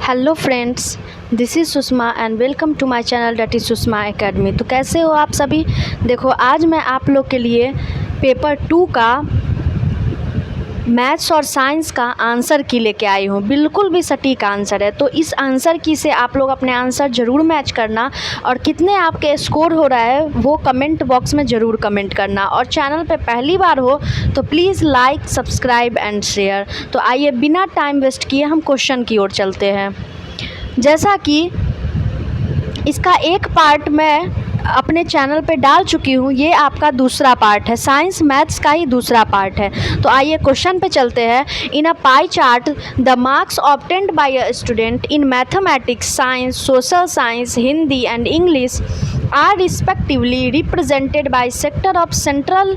Hello friends, this is Sushma and welcome to my channel that is Sushma academy. तो कैसे हो आप सभी। देखो, आज मैं आप लोग के लिए पेपर 2 का मैथ्स और साइंस का आंसर की लेके आई हूँ। बिल्कुल भी सटीक आंसर है। तो इस आंसर की से आप लोग अपने आंसर ज़रूर मैच करना और कितने आपके स्कोर हो रहा है वो कमेंट बॉक्स में ज़रूर कमेंट करना। और चैनल पे पहली बार हो तो please like, subscribe and share. तो आइए बिना टाइम वेस्ट किए हम क्वेश्चन की ओर चलते हैं। जैसा कि इसका एक पार्ट मैं अपने चैनल पे डाल चुकी हूँ, ये आपका दूसरा पार्ट है, साइंस मैथ्स का ही दूसरा पार्ट है। तो आइए क्वेश्चन पे चलते हैं। In a pie chart the marks obtained by a student in mathematics, science, social science, Hindi and English are respectively represented by sector of central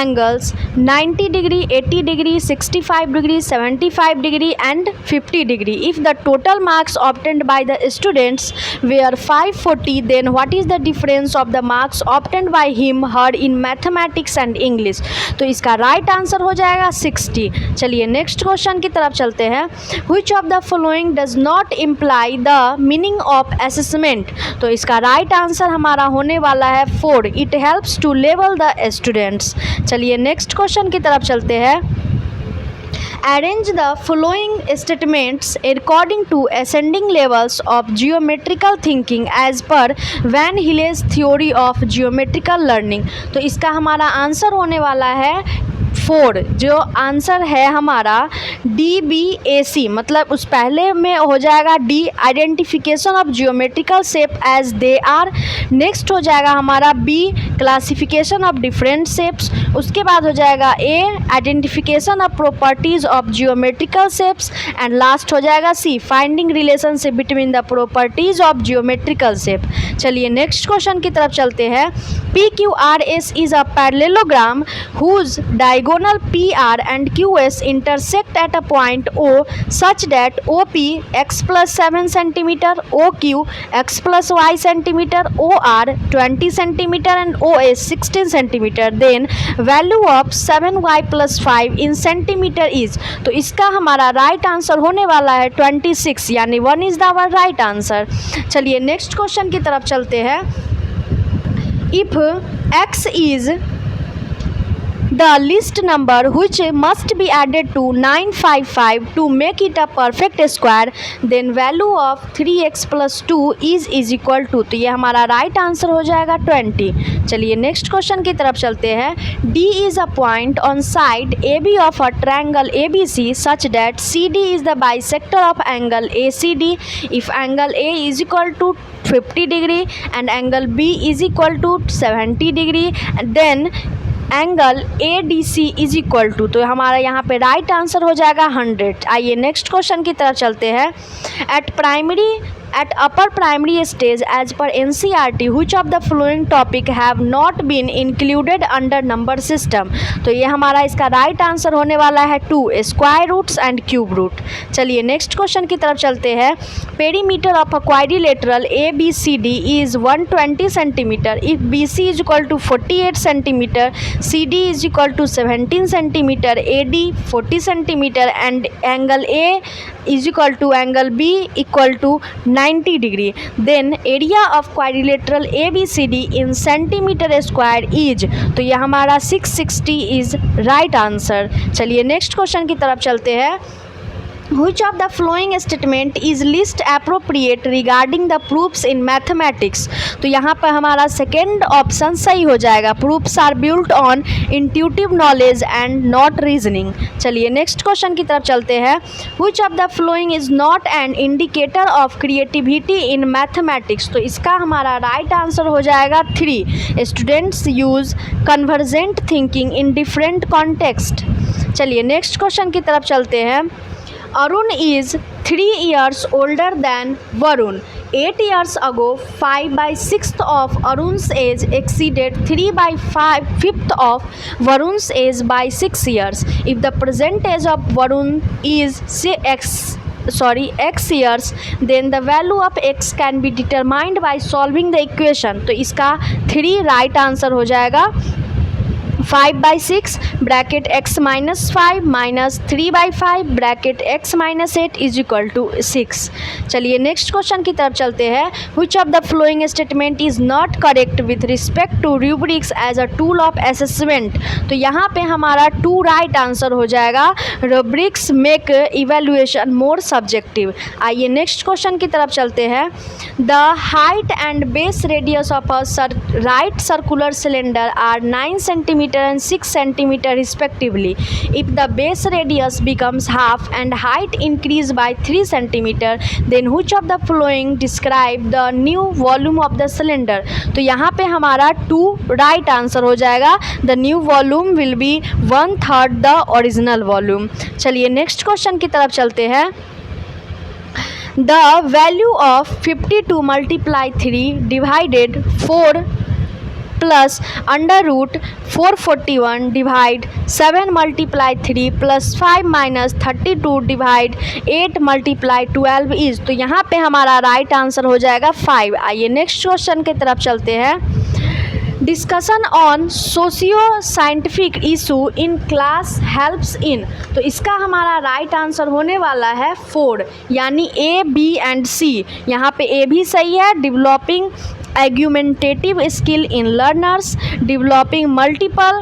angles 90 degree, 80 degree, 65 degree, 75 degree and 50 degree. If the total marks obtained by the students were 540, then what is the difference of the marks obtained by him, her in mathematics and English? तो इसका right answer हो जाएगा 60। चलिए next question की तरफ चलते हैं। Which of the following does not imply the meaning of assessment? तो इसका राइट आंसर हमारा होने वाला है 4। It helps to level the students. चलिए नेक्स्ट क्वेश्चन की तरफ चलते हैं। Arrange the following statements according to ascending levels of geometrical thinking as per Van Hille's theory of geometrical learning। तो इसका हमारा आंसर होने वाला है 4। जो आंसर है हमारा DBAC, मतलब उस पहले में हो जाएगा D, identification of geometrical shape as they are. Next हो जाएगा हमारा B, classification of different shapes. उसके बाद हो जाएगा A, identification of properties of geometrical shapes. And last हो जाएगा C, finding relationship between the properties of geometrical shape. चलिए नेक्स्ट क्वेश्चन की तरफ चलते हैं। PQRS is a parallelogram whose diagonal PR and QS intersect at a point O such that OP x plus 7 cm, OQ x plus y cm, OR 20 cm and OS 16 cm, then value of 7y plus 5 in centimeter is। तो इसका हमारा right answer होने वाला है 26, यानी 1 is the our right answer. चलिए next question की तरफ चलते हैं। If x is the least number which must be added to 955 to make it a perfect square, then value of 3x plus 2 is equal to। तो ये हमारा right answer हो जाएगा 20। चलिए नेक्स्ट क्वेश्चन की तरफ चलते हैं। D is a point on side AB of a triangle ABC such that CD is the bisector of angle ACD if angle A is equal to 50 degree and angle B is equal to 70 degree and then angle ADC is equal to. तो हमारा यहाँ पे right answer हो जाएगा 100। आइए next question की तरफ चलते हैं। At upper primary stage as per NCERT which of the following topic have not been included under number system? तो ये हमारा इसका राइट आंसर होने वाला है 2, square roots and cube root. चलिए नेक्स्ट क्वेश्चन की तरफ चलते हैं। Perimeter of a quadrilateral ABCD is 120 cm if BC is equal to 48 cm, CD is equal to 17 cm, AD 40 cm and angle A is equal to angle B equal to 90 degree, then area of quadrilateral ABCD in centimeter square is। तो ये हमारा 660 is right answer. चलिए next question की तरफ चलते हैं। Which of the following statement is least appropriate regarding the proofs in mathematics? तो यहाँ पर हमारा सेकेंड ऑप्शन सही हो जाएगा। Proofs are built on intuitive knowledge and not reasoning। चलिए नेक्स्ट क्वेश्चन की तरफ चलते हैं। Which of the following is not an indicator of creativity in mathematics? तो इसका हमारा राइट आंसर हो जाएगा 3। Students use convergent thinking in different context। चलिए नेक्स्ट क्वेश्चन की तरफ चलते हैं। Arun is 3 years older than Varun. 8 years ago, 5/6 of Arun's age exceeded 3/5 of Varun's age by 6 years. If the present age of Varun is x years, then the value of x can be determined by solving the equation। तो इसका 3 right answer हो जाएगा। 5/6 bracket x minus 5 minus 3/5 bracket x minus 8 is equal to 6। चलिए next question की तरफ चलते हैं। Which of the following statement is not correct with respect to rubrics as a tool of assessment. तो यहाँ पे हमारा 2 राइट आंसर हो जाएगा। Rubrics make evaluation more subjective. आइए नेक्स्ट क्वेश्चन की तरफ चलते हैं। The height and base radius of a right circular cylinder are 9 centimeter and 6 centimeter respectively. If the base radius becomes half and height increased by 3 centimeter, then which of the following describe the new volume of the cylinder? तो यहाँ पे हमारा 2 right answer हो जाएगा। The new volume will be 1/3 the original volume। चलिए next question की तरफ चलते हैं। The value of 52 multiply 3 divided 4 plus under root 441 divide 7 multiply 3 plus 5 minus 32 divide 8 multiply 12 is। तो यहाँ पे हमारा राइट आंसर हो जाएगा 5। आइए नेक्स्ट क्वेश्चन की तरफ चलते हैं। Discussion on socio scientific issue in class helps in. तो इसका हमारा राइट आंसर होने वाला है 4, यानी A, B एंड C। यहाँ पे A भी सही है। Developing argumentative skill in learners, developing multiple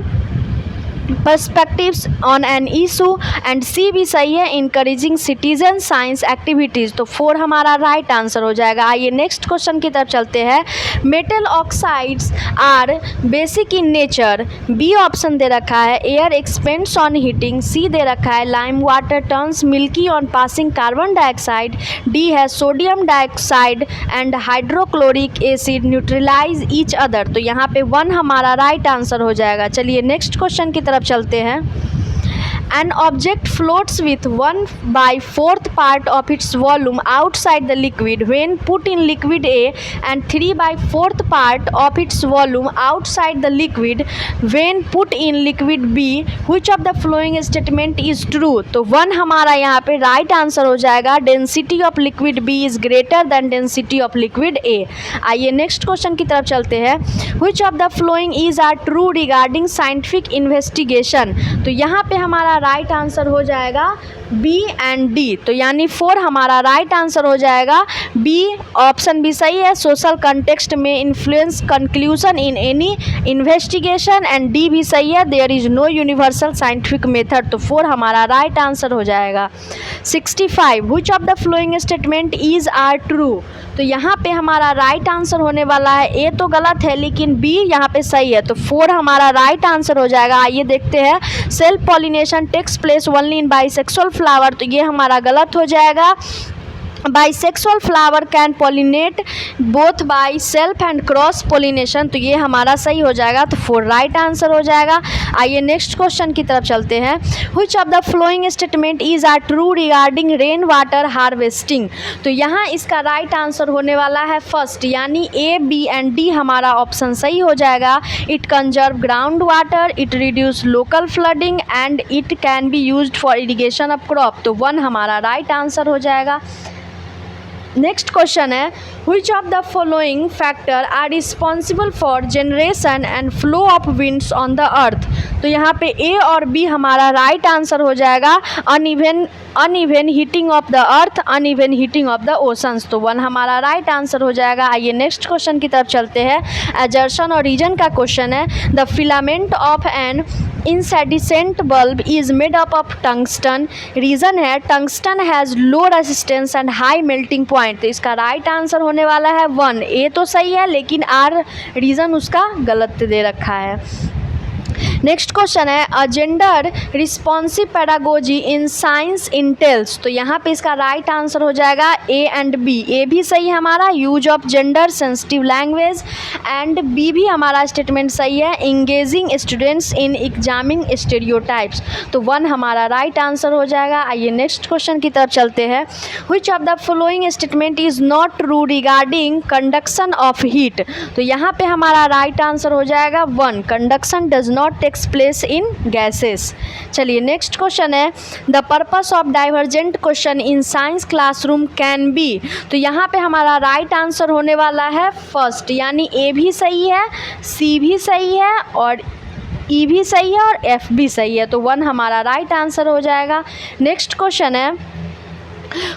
perspectives on an issue and C भी सही है। encouraging citizen science activities। तो 4 हमारा राइट आंसर हो जाएगा। आइए नेक्स्ट क्वेश्चन की तरफ चलते हैं। Metal oxides are basic in nature. B option दे रखा है। Air expands on heating. C दे रखा है lime water turns milky on passing carbon dioxide. D है sodium dioxide and hydrochloric acid neutralize each other. तो यहाँ पे 1 हमारा राइट आंसर हो जाएगा। चलिए नेक्स्ट क्वेश्चन की तरफ चलते हैं। An object floats with 1/4 part of its volume outside the liquid when put in liquid A and 3/4 part of its volume outside the liquid when put in liquid B. Which of the following statement is true? तो 1 हमारा यहाँ पे right answer हो जाएगा। Density of liquid B is greater than density of liquid A। आइए next question की तरफ चलते हैं। Which of the following is are true regarding scientific investigation? तो यहाँ पे हमारा राइट आंसर हो जाएगा B एंड D। तो यानी 4 हमारा राइट आंसर हो जाएगा। B ऑप्शन भी सही है। सोशल कंटेक्स्ट में influence conclusion in any investigation and D भी सही है। There is no universal scientific method. तो 4 हमारा राइट आंसर हो जाएगा। 65 which of the following statement is are true. तो यहाँ पे हमारा राइट आंसर होने वाला है। ए तो गलत है लेकिन बी यहाँ पे सही है। तो 4 हमारा राइट आंसर हो जाएगा। आइए देखते हैं। Self pollination takes place only in bisexual flower. तो ये हमारा गलत हो जाएगा। Bisexual flower can pollinate both by self and cross pollination. तो ये हमारा सही हो जाएगा। तो 4 राइट आंसर हो जाएगा। आइए नेक्स्ट क्वेश्चन की तरफ चलते हैं। Which of the following statement is are true regarding rain water harvesting. तो यहाँ इसका राइट आंसर होने वाला है फर्स्ट, यानी A, B एंड D हमारा ऑप्शन सही हो जाएगा। It conserve ground water, it reduce local flooding and it can be used for irrigation of crop. तो 1 हमारा राइट आंसर हो जाएगा। नेक्स्ट क्वेश्चन है। Which of the following factor are responsible for generation and flow of winds on the earth? तो यहाँ पे A और B हमारा राइट आंसर हो जाएगा। Uneven heating of the earth, uneven heating of the oceans. तो 1 हमारा राइट आंसर हो जाएगा। आइए नेक्स्ट क्वेश्चन की तरफ चलते हैं। एजर्शन और रीजन का क्वेश्चन है। The filament of an incandescent bulb is made up of tungsten। Reason है tungsten has low resistance and high melting point. तो इसका राइट आंसर होने वाला है 1। ए तो सही है लेकिन आर रीजन उसका गलत दे रखा है। नेक्स्ट क्वेश्चन है। A gender responsive pedagogy in science entails. तो यहाँ पे इसका राइट आंसर हो जाएगा A एंड B। ए भी सही है हमारा। Use of gender sensitive language and B भी हमारा स्टेटमेंट सही है। Engaging students in examining stereotypes. तो 1 हमारा राइट आंसर हो जाएगा। आइए नेक्स्ट क्वेश्चन की तरफ चलते हैं। Which of the following statement is not true regarding conduction of heat. तो यहाँ पे हमारा राइट आंसर हो जाएगा 1। Conduction does not takes place in gases. चलिए नेक्स्ट क्वेश्चन है। The purpose of divergent question in science classroom can be. तो यहाँ पे हमारा राइट आंसर होने वाला है फर्स्ट, यानी A भी सही है, C भी सही है और ई भी सही है और एफ भी सही है, तो 1 हमारा राइट आंसर हो जाएगा। नेक्स्ट क्वेश्चन है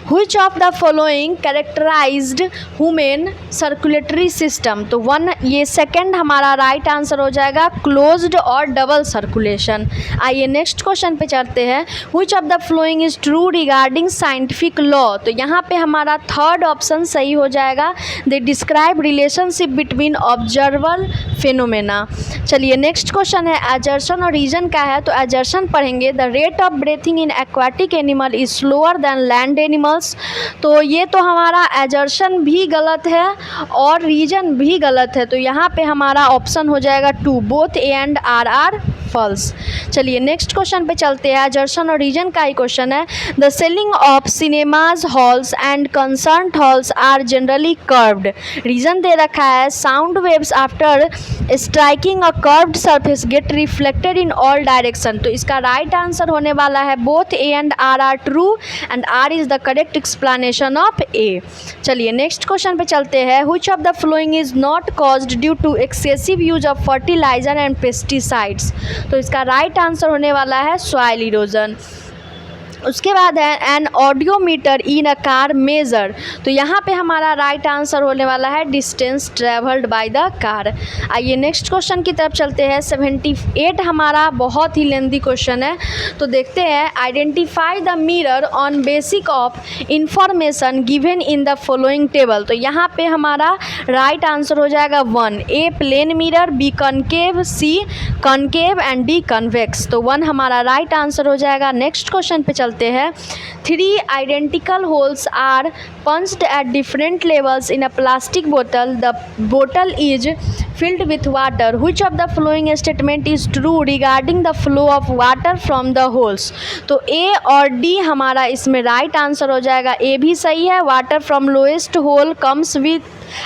Which of the following characterized human circulatory system? तो 1 ये सेकंड हमारा राइट आंसर हो जाएगा, क्लोज्ड और डबल सर्कुलेशन। आइए नेक्स्ट क्वेश्चन पे चलते हैं। Which of the following is true regarding scientific law? तो यहाँ पे हमारा थर्ड ऑप्शन सही हो जाएगा, they describe relationship between observable phenomena। चलिए नेक्स्ट क्वेश्चन है assertion और रीजन का है, तो assertion पढ़ेंगे the rate of breathing in aquatic animal is slower than land animals. तो ये तो हमारा एजर्शन भी गलत है और रीजन भी गलत है, तो यहाँ पे हमारा ऑप्शन हो जाएगा 2, both A and R false. चलिए नेक्स्ट क्वेश्चन पे चलते हैं। एजर्शन और रीजन का ही क्वेश्चन है the ceiling of cinemas halls and concert halls are generally curved. Reason दे रखा है sound waves after striking a curved surface get reflected in all direction. तो इसका राइट आंसर होने वाला है both A and R true and R is the correct explanation of A. चलिए next question पे चलते हैं। Which of the following is not caused due to excessive use of fertilizer and pesticides. तो इसका right answer होने वाला है soil erosion. उसके बाद है an audiometer in a car measure. तो यहाँ पे हमारा राइट आंसर होने वाला है distance travelled by the car. आइए नेक्स्ट क्वेश्चन की तरफ चलते हैं। 78 हमारा बहुत ही लेंदी क्वेश्चन है, तो देखते हैं। Identify the mirror on basic of information given in the following table. तो यहाँ पे हमारा राइट आंसर हो जाएगा 1, A plane mirror, B concave, C concave and D convex. तो 1 हमारा राइट आंसर हो जाएगा। नेक्स्ट क्वेश्चन पे चलते हैं। 3 identical holes are punched at different levels in a plastic bottle. The bottle is filled with water. Which of the following statement is true regarding the flow of water from the holes? तो A और D हमारा इसमें right answer हो जाएगा। A भी सही है, water from lowest hole comes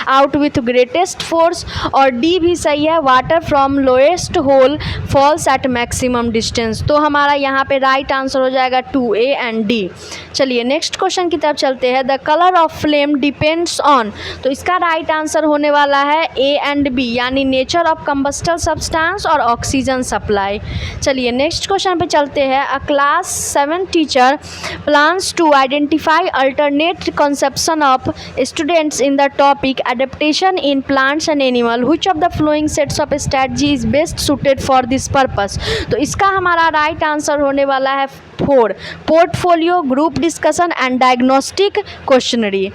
out with greatest force, और डी भी सही है, water from lowest hole falls at maximum distance. तो हमारा यहाँ पे राइट आंसर हो जाएगा 2, ए एंड डी। चलिए नेक्स्ट क्वेश्चन की तरफ चलते हैं। The colour of flame depends on. तो इसका राइट आंसर होने वाला है ए एंड बी, यानी नेचर ऑफ कंबस्टल सब्सटेंस और ऑक्सीजन सप्लाई। चलिए नेक्स्ट क्वेश्चन पे चलते हैं। A class 7 teacher plans to identify alternate conception of students in the topic adaptation in plants and animal. Which of the following sets of strategy is best suited for this purpose? तो इसका हमारा right answer होने वाला है 4, portfolio, group discussion and diagnostic questionnaire.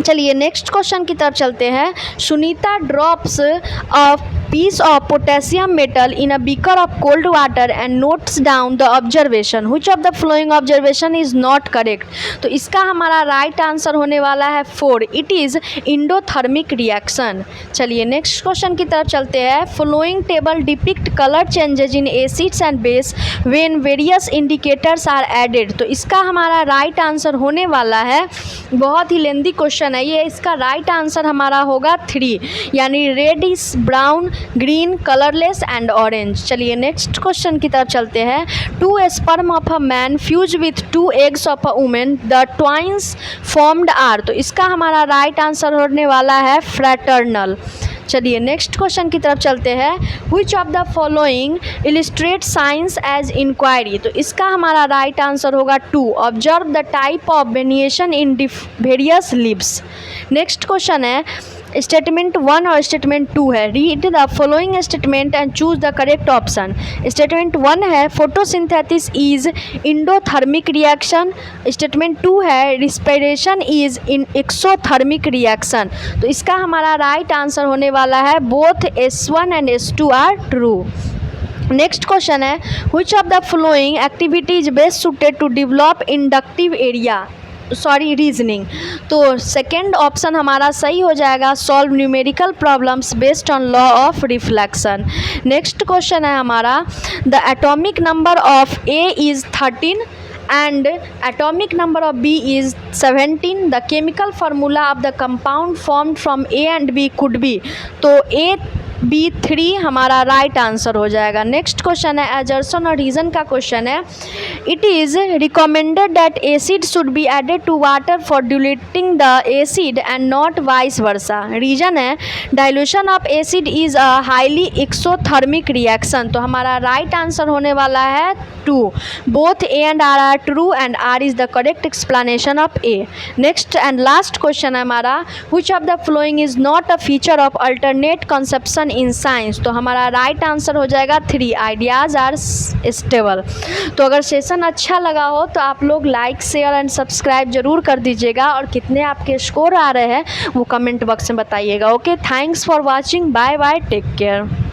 चलिए next question की तरफ चलते हैं। Sunita drops a piece of potassium metal in a beaker of cold water and notes down the observation. Which of the following observation is not correct? तो इसका हमारा right answer होने वाला है 4, इट इज़ इंडोथर्मिक रिएक्शन। चलिए next question की तरफ चलते हैं। Following table depict colour changes in acids and base when various indicators are added. तो इसका हमारा राइट आंसर होने वाला है, बहुत ही लेंदी क्वेश्चन है ये, इसका राइट आंसर हमारा होगा 3, यानी reddish, brown, green, colourless and orange. चलिए नेक्स्ट क्वेश्चन की तरफ चलते हैं। 2 sperm of a man fuse with 2 eggs of a women, the twins formed are. तो इसका हमारा राइट आंसर होने वाला है फ्रैटर्नल। चलिए नेक्स्ट क्वेश्चन की तरफ चलते हैं। Which of the following illustrate science as inquiry. तो इसका हमारा राइट आंसर होगा 2, observe the type of variation in various leaves. Next question है स्टेटमेंट 1 और स्टेटमेंट 2 है। Read the following statement and choose the correct option. Statement 1 है photosynthesis is endothermic reaction. Statement 2 है respiration is in exothermic reaction. तो इसका हमारा right answer होने वाला है both S1 and S2 are true. Next question है which of the following activity is best suited to develop inductive reasoning. तो second option हमारा सही हो जाएगा, solve numerical problems based on law of reflection. Next question है हमारा the atomic number of A is 13 and atomic number of B is 17. The chemical formula of the compound formed from A and B could be। तो A B3 हमारा right answer हो जाएगा। Next question है एजर्सन और reason का question है। It is recommended that acid should be added to water for diluting the acid and not vice versa. Reason है dilution of acid is a highly exothermic reaction. तो हमारा right answer होने वाला है 2। Both A and R are true and R is the correct explanation of A। Next and last question है हमारा which of the following is not a feature of alternate conception in science. तो हमारा right answer हो जाएगा 3 ideas are stable. तो अगर session अच्छा लगा हो तो आप लोग लाइक शेयर एंड सब्सक्राइब जरूर कर दीजिएगा और कितने आपके स्कोर आ रहे हैं वो कमेंट बॉक्स में बताइएगा। Okay, thanks for watching, bye bye, take care.